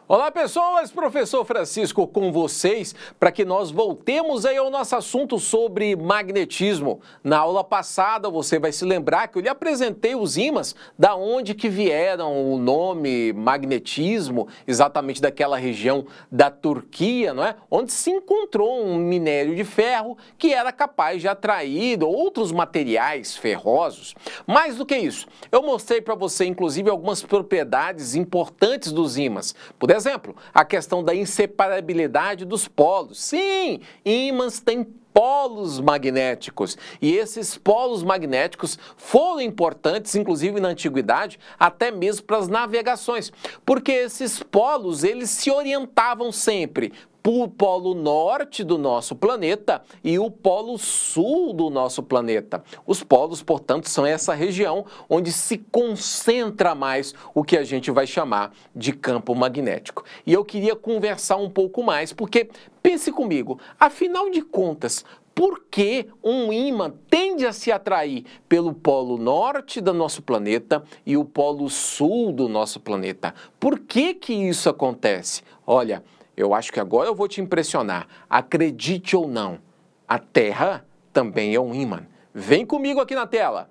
Olá pessoas, professor Francisco com vocês para que nós voltemos aí ao nosso assunto sobre magnetismo. Na aula passada você vai se lembrar que eu lhe apresentei os ímãs, da onde que vieram o nome magnetismo, exatamente daquela região da Turquia, não é? Onde se encontrou um minério de ferro que era capaz de atrair outros materiais ferrosos. Mais do que isso, eu mostrei para você inclusive algumas propriedades importantes dos ímãs. Por exemplo, a questão da inseparabilidade dos polos. Sim, ímãs têm polos magnéticos e esses polos magnéticos foram importantes, inclusive na antiguidade, até mesmo para as navegações, porque esses polos eles se orientavam sempre o polo norte do nosso planeta e o polo sul do nosso planeta. Os polos, portanto, são essa região onde se concentra mais o que a gente vai chamar de campo magnético. E eu queria conversar um pouco mais, porque, pense comigo, afinal de contas, por que um ímã tende a se atrair pelo polo norte do nosso planeta e o polo sul do nosso planeta? Por que que isso acontece? Olha, eu acho que agora eu vou te impressionar. Acredite ou não, a Terra também é um ímã. Vem comigo aqui na tela.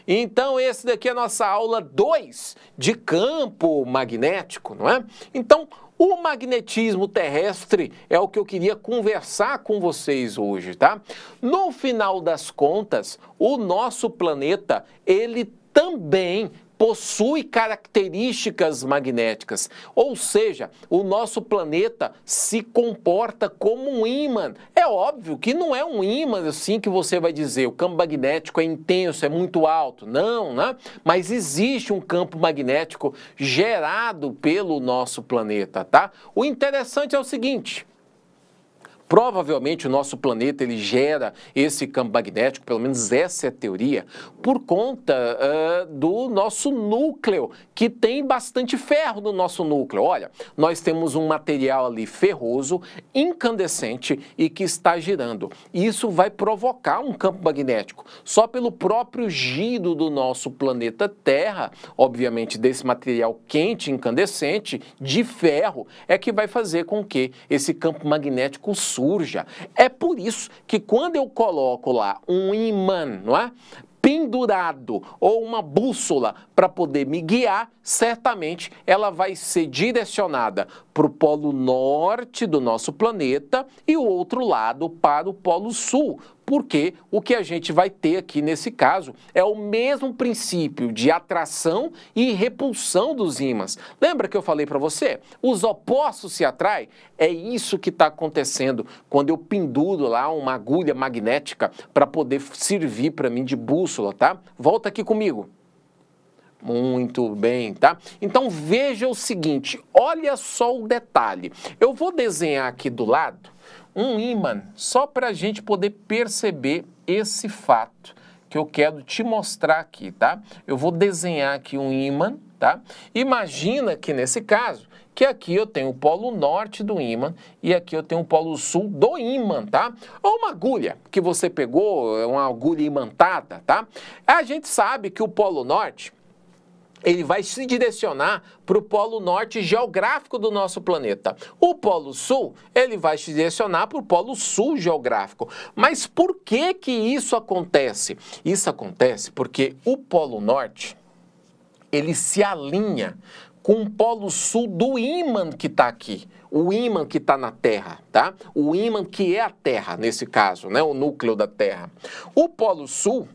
Então, esse daqui é a nossa aula 2 de campo magnético, não é? Então, o magnetismo terrestre é o que eu queria conversar com vocês hoje, tá? No final das contas, o nosso planeta, ele também possui características magnéticas, ou seja, o nosso planeta se comporta como um ímã. É óbvio que não é um ímã assim que você vai dizer, o campo magnético é intenso, é muito alto, não, né? Mas existe um campo magnético gerado pelo nosso planeta, tá? O interessante é o seguinte: provavelmente o nosso planeta ele gera esse campo magnético, pelo menos essa é a teoria, por conta do nosso núcleo, que tem bastante ferro no nosso núcleo. Olha, nós temos um material ali ferroso, incandescente e que está girando. Isso vai provocar um campo magnético. Só pelo próprio giro do nosso planeta Terra, obviamente desse material quente, incandescente, de ferro, é que vai fazer com que esse campo magnético surja. É por isso que quando eu coloco lá um ímã, não é? Pendurado ou uma bússola para poder me guiar, certamente ela vai ser direcionada para o polo norte do nosso planeta e o outro lado para o polo sul, porque o que a gente vai ter aqui nesse caso é o mesmo princípio de atração e repulsão dos ímãs. Lembra que eu falei para você? Os opostos se atraem? É isso que está acontecendo quando eu penduro lá uma agulha magnética para poder servir para mim de bússola, tá? Volta aqui comigo. Muito bem, tá? Então veja o seguinte, olha só o detalhe. Eu vou desenhar aqui do lado um ímã, só para a gente poder perceber esse fato que eu quero te mostrar aqui, tá? Eu vou desenhar aqui um ímã, tá? Imagina que nesse caso, que aqui eu tenho o polo norte do ímã e aqui eu tenho o polo sul do ímã, tá? Ou uma agulha que você pegou, uma agulha imantada, tá? A gente sabe que o polo norte ele vai se direcionar para o polo norte geográfico do nosso planeta. O polo sul, ele vai se direcionar para o polo sul geográfico. Mas por que que isso acontece? Isso acontece porque o polo norte, ele se alinha com o polo sul do ímã que está aqui. O ímã que está na Terra, tá? O ímã que é a Terra, nesse caso, né? O núcleo da Terra. O polo sul,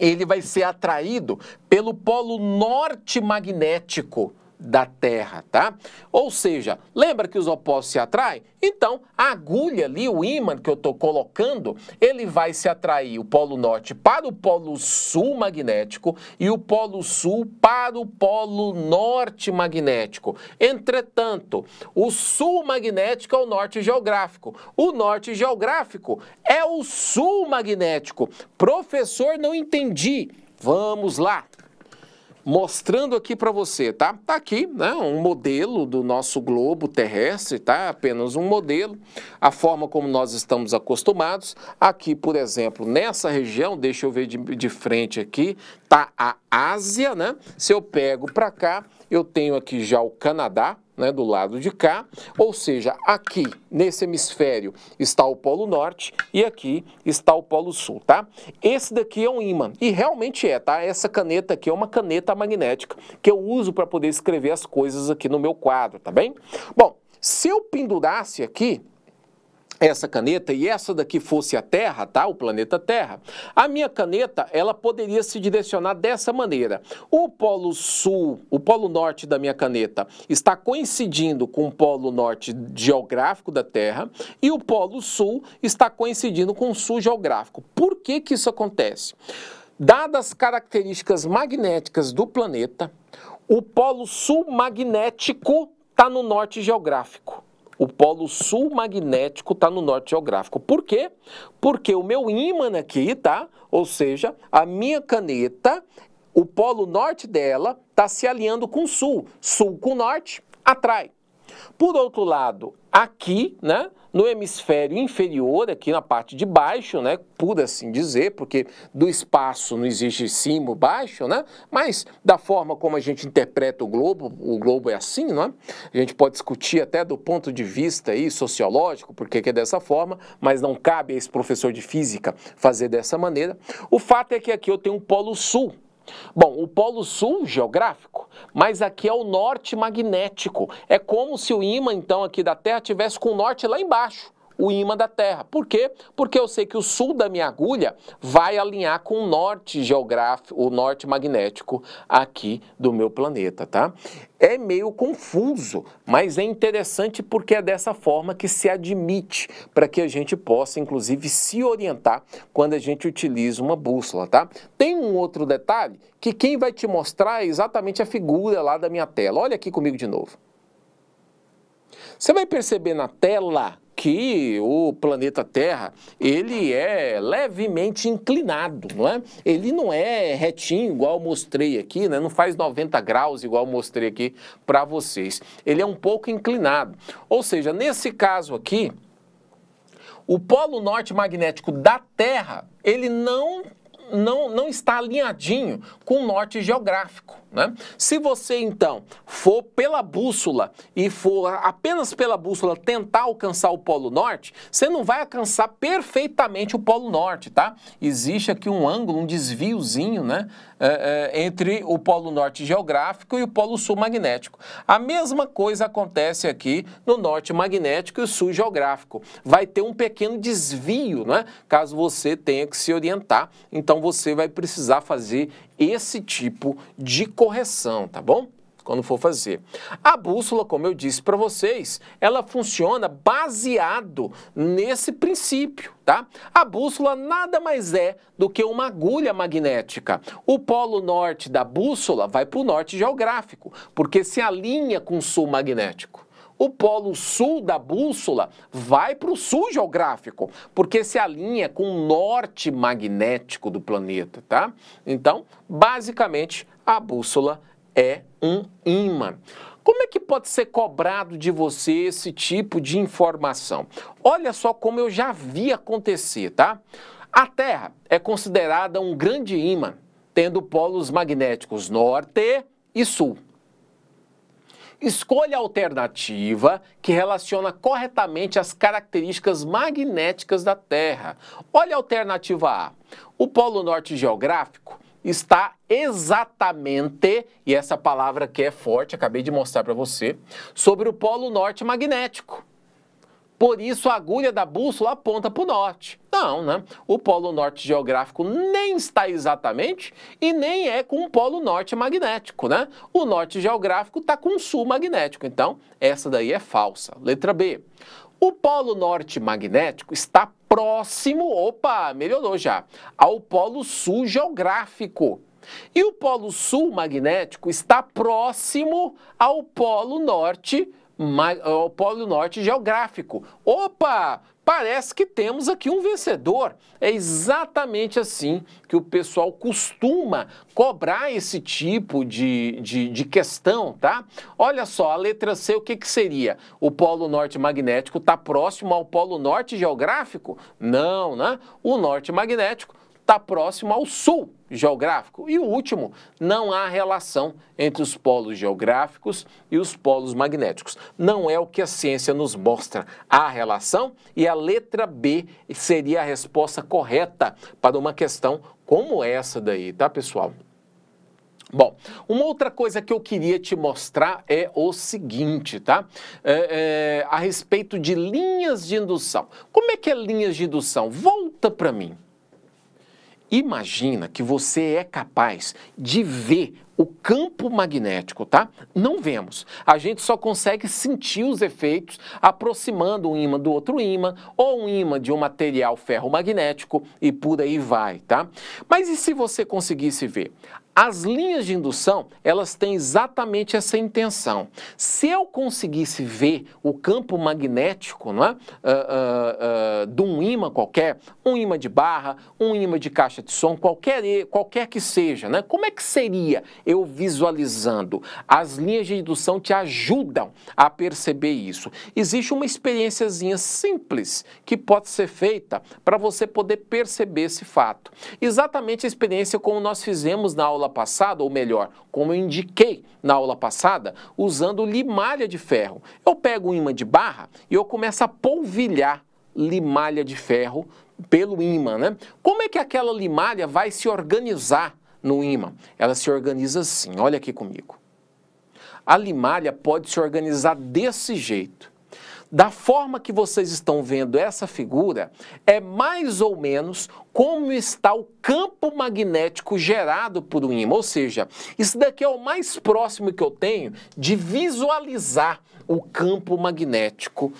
ele vai ser atraído pelo polo norte magnético da Terra, tá? Ou seja, lembra que os opostos se atraem? Então, a agulha ali, o ímã que eu estou colocando, ele vai se atrair o polo norte para o polo sul magnético e o polo sul para o polo norte magnético. Entretanto, o sul magnético é o norte geográfico. O norte geográfico é o sul magnético. Professor, não entendi. Vamos lá. Mostrando aqui para você, tá? Tá aqui, né, um modelo do nosso globo terrestre, tá? Apenas um modelo, a forma como nós estamos acostumados. Aqui, por exemplo, nessa região, deixa eu ver de frente aqui, tá a Ásia, né? Se eu pego para cá, eu tenho aqui já o Canadá, né, do lado de cá, ou seja, aqui nesse hemisfério está o Polo Norte e aqui está o Polo Sul, tá? Esse daqui é um ímã, e realmente é, tá? Essa caneta aqui é uma caneta magnética que eu uso para poder escrever as coisas aqui no meu quadro, tá bem? Bom, se eu pendurasse aqui essa caneta e essa daqui fosse a Terra, tá? O planeta Terra, a minha caneta, ela poderia se direcionar dessa maneira. O Polo Sul, o Polo Norte da minha caneta está coincidindo com o Polo Norte geográfico da Terra e o Polo Sul está coincidindo com o Sul geográfico. Por que que isso acontece? Dadas as características magnéticas do planeta, o Polo Sul magnético está no Norte geográfico. O Polo Sul magnético está no Norte geográfico. Por quê? Porque o meu ímã aqui, tá? Ou seja, a minha caneta, o Polo Norte dela está se alinhando com o Sul. Sul com Norte, atrai. Por outro lado, aqui, né, no hemisfério inferior, aqui na parte de baixo, né, por assim dizer, porque do espaço não existe cima ou baixo, né, mas da forma como a gente interpreta o globo é assim, não é? A gente pode discutir até do ponto de vista aí, sociológico, porque que é dessa forma, mas não cabe a esse professor de física fazer dessa maneira. O fato é que aqui eu tenho um Polo Sul. Bom, o Polo Sul geográfico, mas aqui é o norte magnético. É como se o ímã, então, aqui da Terra tivesse com o norte lá embaixo, o ímã da Terra. Por quê? Porque eu sei que o sul da minha agulha vai alinhar com o norte geográfico, o norte magnético aqui do meu planeta, tá? É meio confuso, mas é interessante porque é dessa forma que se admite para que a gente possa, inclusive, se orientar quando a gente utiliza uma bússola, tá? Tem um outro detalhe que quem vai te mostrar é exatamente a figura lá da minha tela. Olha aqui comigo de novo. Você vai perceber na tela que o planeta Terra, ele é levemente inclinado, não é? Ele não é retinho, igual eu mostrei aqui, né? Não faz 90 graus, igual eu mostrei aqui para vocês. Ele é um pouco inclinado. Ou seja, nesse caso aqui, o Polo Norte magnético da Terra, ele não está alinhadinho com o norte geográfico, né? Se você, então, for pela bússola e for apenas pela bússola tentar alcançar o Polo Norte, você não vai alcançar perfeitamente o Polo Norte, tá? Existe aqui um ângulo, um desviozinho, né? Entre o Polo Norte geográfico e o Polo Sul magnético. A mesma coisa acontece aqui no Norte magnético e o Sul geográfico. Vai ter um pequeno desvio, né? Caso você tenha que se orientar, então você vai precisar fazer esse tipo de correção, tá bom? Quando for fazer. A bússola, como eu disse para vocês, ela funciona baseado nesse princípio, tá? A bússola nada mais é do que uma agulha magnética. O polo norte da bússola vai para o norte geográfico, porque se alinha com o sul magnético. O polo sul da bússola vai para o sul geográfico, porque se alinha com o norte magnético do planeta, tá? Então, basicamente, a bússola é um ímã. Como é que pode ser cobrado de você esse tipo de informação? Olha só como eu já vi acontecer, tá? A Terra é considerada um grande ímã, tendo polos magnéticos norte e sul. Escolha a alternativa que relaciona corretamente as características magnéticas da Terra. Olha a alternativa A. O Polo Norte geográfico está exatamente, e essa palavra aqui é forte, acabei de mostrar para você, sobre o Polo Norte magnético. Por isso a agulha da bússola aponta para o norte. Não, né? O Polo Norte geográfico nem está exatamente e nem é com o Polo Norte magnético, né? O Norte geográfico está com o Sul magnético. Então, essa daí é falsa. Letra B. O Polo Norte magnético está próximo, opa, melhorou já, ao Polo Sul geográfico. E o Polo Sul magnético está próximo ao Polo Norte geográfico. Opa, parece que temos aqui um vencedor. É exatamente assim que o pessoal costuma cobrar esse tipo de questão, tá? Olha só, a letra C, o que que seria? O Polo Norte magnético está próximo ao Polo Norte geográfico? Não, né? O Norte magnético está próximo ao sul geográfico. E o último, não há relação entre os polos geográficos e os polos magnéticos. Não é o que a ciência nos mostra. Há relação e a letra B seria a resposta correta para uma questão como essa daí, tá, pessoal? Bom, uma outra coisa que eu queria te mostrar é o seguinte, tá? A respeito de linhas de indução. Como é que é linhas de indução? Volta para mim. Imagina que você é capaz de ver o campo magnético, tá? Não vemos. A gente só consegue sentir os efeitos aproximando um ímã do outro ímã ou um ímã de um material ferromagnético e por aí vai, tá? Mas e se você conseguisse ver? As linhas de indução, elas têm exatamente essa intenção. Se eu conseguisse ver o campo magnético, não é? De um ímã qualquer, um ímã de barra, um ímã de caixa de som, qualquer que seja, né? Como é que seria eu visualizando? As linhas de indução te ajudam a perceber isso. Existe uma experiênciazinha simples que pode ser feita para você poder perceber esse fato. Exatamente a experiência como nós fizemos na aula passada, ou melhor, como eu indiquei na aula passada, usando limalha de ferro. Eu pego um ímã de barra e eu começo a polvilhar limalha de ferro pelo ímã, né? Como é que aquela limalha vai se organizar no ímã? Ela se organiza assim, olha aqui comigo. A limalha pode se organizar desse jeito. Da forma que vocês estão vendo essa figura, é mais ou menos como está o campo magnético gerado por um ímã. Ou seja, isso daqui é o mais próximo que eu tenho de visualizar o campo magnético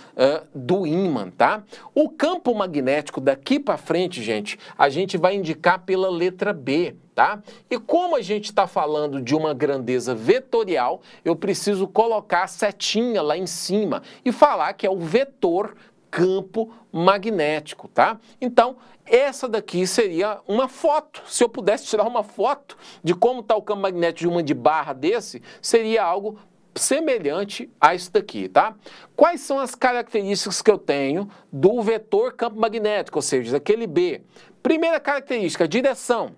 do ímã, tá? O campo magnético daqui para frente, gente, a gente vai indicar pela letra B, tá? E como a gente está falando de uma grandeza vetorial, eu preciso colocar a setinha lá em cima e falar que é o vetor campo magnético, tá? Então, essa daqui seria uma foto. Se eu pudesse tirar uma foto de como está o campo magnético de uma de barra desse, seria algo semelhante a isso daqui, tá? Quais são as características que eu tenho do vetor campo magnético, ou seja, daquele B? Primeira característica, direção.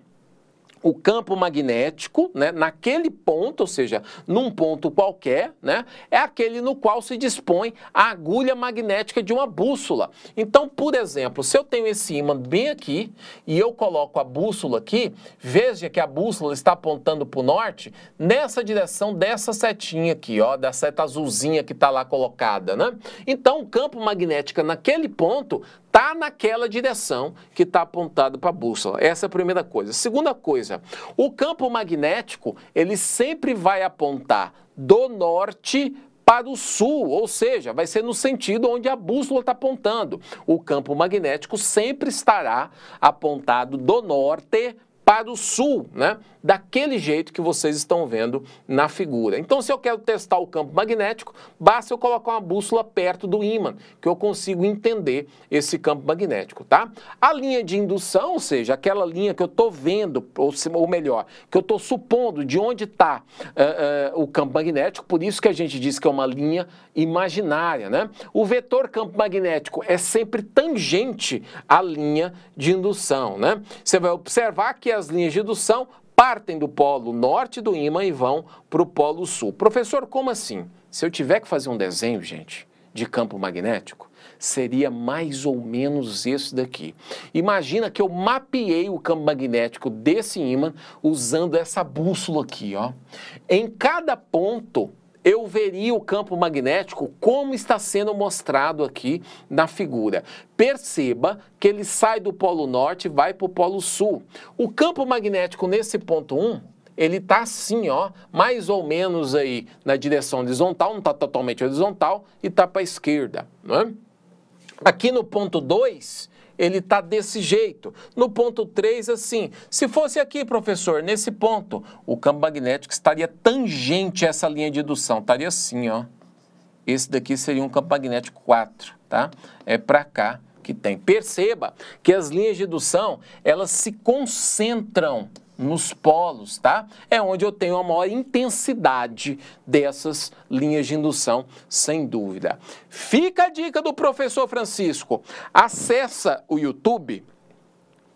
O campo magnético, né, naquele ponto, ou seja, num ponto qualquer, né, é aquele no qual se dispõe a agulha magnética de uma bússola. Então, por exemplo, se eu tenho esse ímã bem aqui e eu coloco a bússola aqui, veja que a bússola está apontando para o norte nessa direção dessa setinha aqui, ó, da seta azulzinha que está lá colocada, né? Então, o campo magnético naquele ponto está naquela direção que está apontado para a bússola. Essa é a primeira coisa. Segunda coisa, o campo magnético, ele sempre vai apontar do norte para o sul, ou seja, vai ser no sentido onde a bússola está apontando. O campo magnético sempre estará apontado do norte para o sul, né? Daquele jeito que vocês estão vendo na figura. Então, se eu quero testar o campo magnético, basta eu colocar uma bússola perto do ímã, que eu consigo entender esse campo magnético, tá? A linha de indução, ou seja, aquela linha que eu estou vendo, ou melhor, que eu estou supondo de onde está o campo magnético, por isso que a gente diz que é uma linha imaginária, né? O vetor campo magnético é sempre tangente à linha de indução, né? Você vai observar que as linhas de indução partem do polo norte do ímã e vão para o polo sul. Professor, como assim? Se eu tiver que fazer um desenho, gente, de campo magnético, seria mais ou menos esse daqui. Imagina que eu mapeei o campo magnético desse ímã usando essa bússola aqui, ó. Em cada ponto, eu veria o campo magnético como está sendo mostrado aqui na figura. Perceba que ele sai do polo norte e vai para o polo sul. O campo magnético nesse ponto 1, ele está assim, ó, mais ou menos aí na direção horizontal, não está totalmente horizontal, e está para a esquerda, não é? Aqui no ponto 2, ele está desse jeito. No ponto 3, assim. Se fosse aqui, professor, nesse ponto, o campo magnético estaria tangente a essa linha de indução. Estaria assim, ó. Esse daqui seria um campo magnético 4, tá? É para cá que tem. Perceba que as linhas de indução, elas se concentram nos polos, tá? É onde eu tenho a maior intensidade dessas linhas de indução, sem dúvida. Fica a dica do professor Francisco. Acessa o YouTube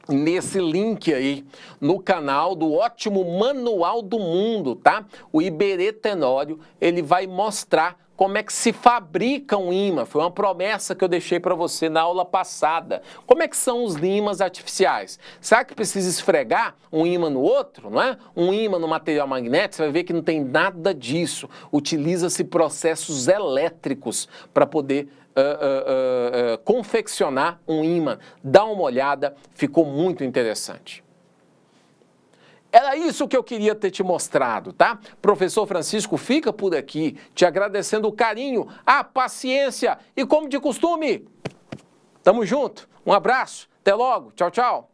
nesse link aí no canal do ótimo Manual do Mundo, tá? O Iberê Tenório, ele vai mostrar como é que se fabrica um ímã. Foi uma promessa que eu deixei para você na aula passada. Como é que são os ímãs artificiais? Será que precisa esfregar um ímã no outro, não é? Um ímã no material magnético, você vai ver que não tem nada disso. Utiliza-se processos elétricos para poder confeccionar um ímã. Dá uma olhada, ficou muito interessante. Era isso que eu queria ter te mostrado, tá? Professor Francisco fica por aqui, te agradecendo o carinho, a paciência e, como de costume, tamo junto. Um abraço, até logo, tchau, tchau.